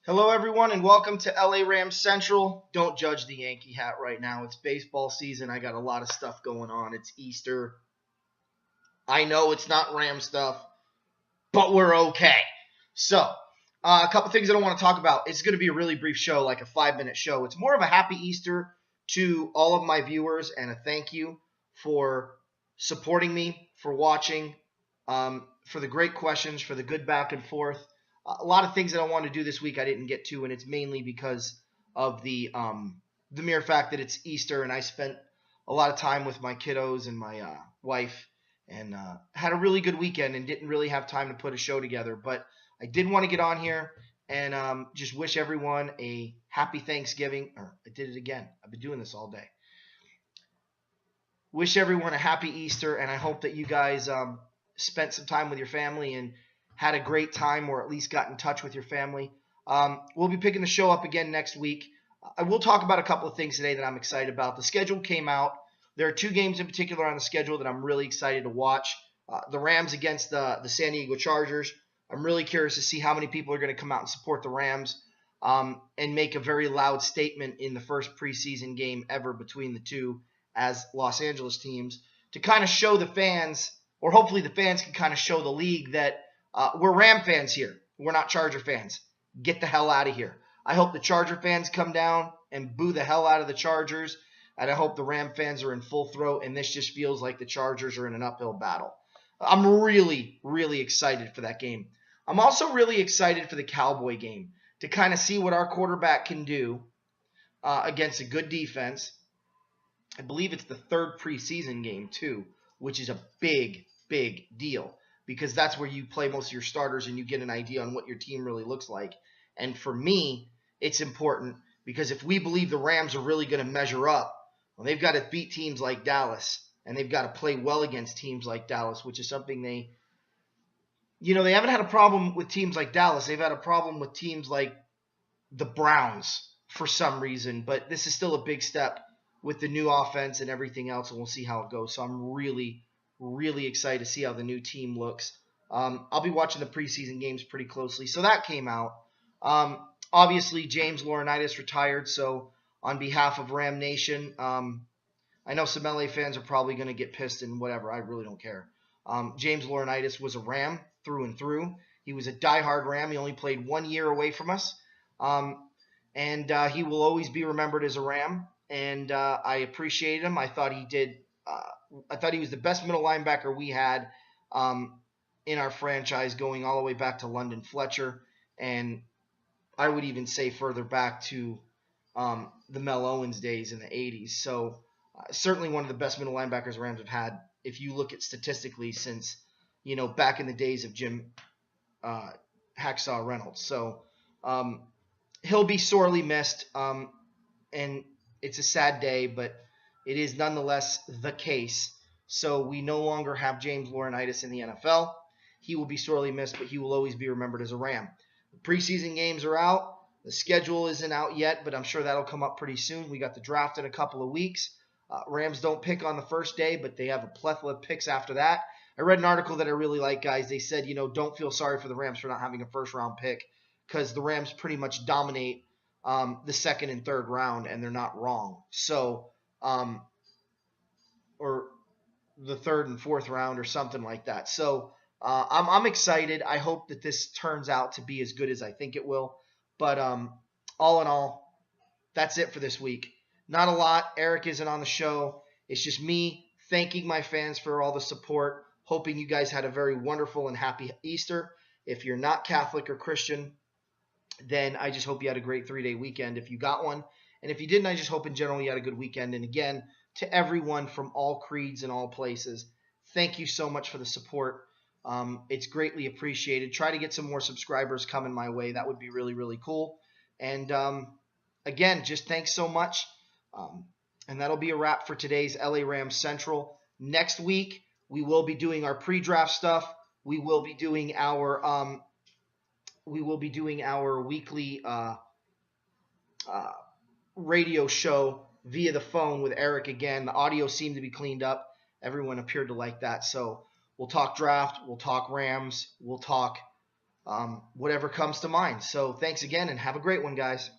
Hello, everyone, and welcome to LA Rams Central. Don't judge the Yankee hat right now. It's baseball season. I got a lot of stuff going on. It's Easter. I know it's not Ram stuff, but we're okay. So, a couple things that I want to talk about. It's going to be a really brief show, like a 5-minute show. It's more of a happy Easter to all of my viewers and a thank you for supporting me, for watching, for the great questions, for the good back and forth. A lot of things that I want to do this week I didn't get to, and it's mainly because of the mere fact that it's Easter, and I spent a lot of time with my kiddos and my wife, and had a really good weekend, and didn't really have time to put a show together. But I did want to get on here and just wish everyone a happy Thanksgiving. Or I did it again. I've been doing this all day. Wish everyone a happy Easter, and I hope that you guys spent some time with your family and had a great time, or at least got in touch with your family. We'll be picking the show up again next week. I will talk about a couple of things today that I'm excited about. The schedule came out. There are two games in particular on the schedule that I'm really excited to watch. The Rams against the San Diego Chargers. I'm really curious to see how many people are going to come out and support the Rams and make a very loud statement in the first preseason game ever between the two as Los Angeles teams to kind of show the fans, or hopefully the fans can kind of show the league that we're Ram fans here. We're not Charger fans. Get the hell out of here. I hope the Charger fans come down and boo the hell out of the Chargers, and I hope the Ram fans are in full throat, and this just feels like the Chargers are in an uphill battle. I'm really, really excited for that game. I'm also really excited for the Cowboy game to kind of see what our quarterback can do against a good defense. I believe it's the third preseason game, too, which is a big, big deal, because that's where you play most of your starters and you get an idea on what your team really looks like. And for me, it's important because if we believe the Rams are really going to measure up, well, they've got to beat teams like Dallas, and they've got to play well against teams like Dallas, which is something they haven't had a problem with teams like Dallas. They've had a problem with teams like the Browns for some reason, but this is still a big step with the new offense and everything else, and we'll see how it goes. So I'm really, really excited to see how the new team looks. I'll be watching the preseason games pretty closely. So that came out. Obviously, James Laurinaitis retired, so on behalf of Ram Nation, I know some LA fans are probably going to get pissed and whatever. I really don't care. James Laurinaitis was a Ram through and through. He was a diehard Ram. He only played 1 year away from us, and he will always be remembered as a Ram. And I appreciated him. I thought he did. I thought he was the best middle linebacker we had in our franchise, going all the way back to London Fletcher, and I would even say further back to the Mel Owens days in the 80s. So certainly one of the best middle linebackers the Rams have had, if you look at statistically, since back in the days of Jim Hacksaw Reynolds. So he'll be sorely missed, and it's a sad day, but it is nonetheless the case. So we no longer have James Laurinaitis in the NFL. He will be sorely missed, but he will always be remembered as a Ram. The preseason games are out. The schedule isn't out yet, but I'm sure that'll come up pretty soon. We got the draft in a couple of weeks. Rams don't pick on the first day, but they have a plethora of picks after that. I read an article that I really like, guys. They said, don't feel sorry for the Rams for not having a first-round pick, because the Rams pretty much dominate the second and third round, and they're not wrong. So, or the third and fourth round or something like that. So I'm excited. I hope that this turns out to be as good as I think it will. But all in all, that's it for this week. Not a lot. Eric isn't on the show. It's just me thanking my fans for all the support, hoping you guys had a very wonderful and happy Easter. If you're not Catholic or Christian, then I just hope you had a great 3-day weekend if you got one. And if you didn't, I just hope in general you had a good weekend. And again, to everyone from all creeds and all places, thank you so much for the support. It's greatly appreciated. Try to get some more subscribers coming my way. That would be really, really cool. And again, just thanks so much. And that'll be a wrap for today's LA Rams Central. Next week, we will be doing our pre-draft stuff. We will be doing our weekly radio show via the phone with Eric again. The audio seemed to be cleaned up. Everyone appeared to like that. So we'll talk draft. We'll talk Rams. We'll talk whatever comes to mind. So thanks again, and have a great one, guys.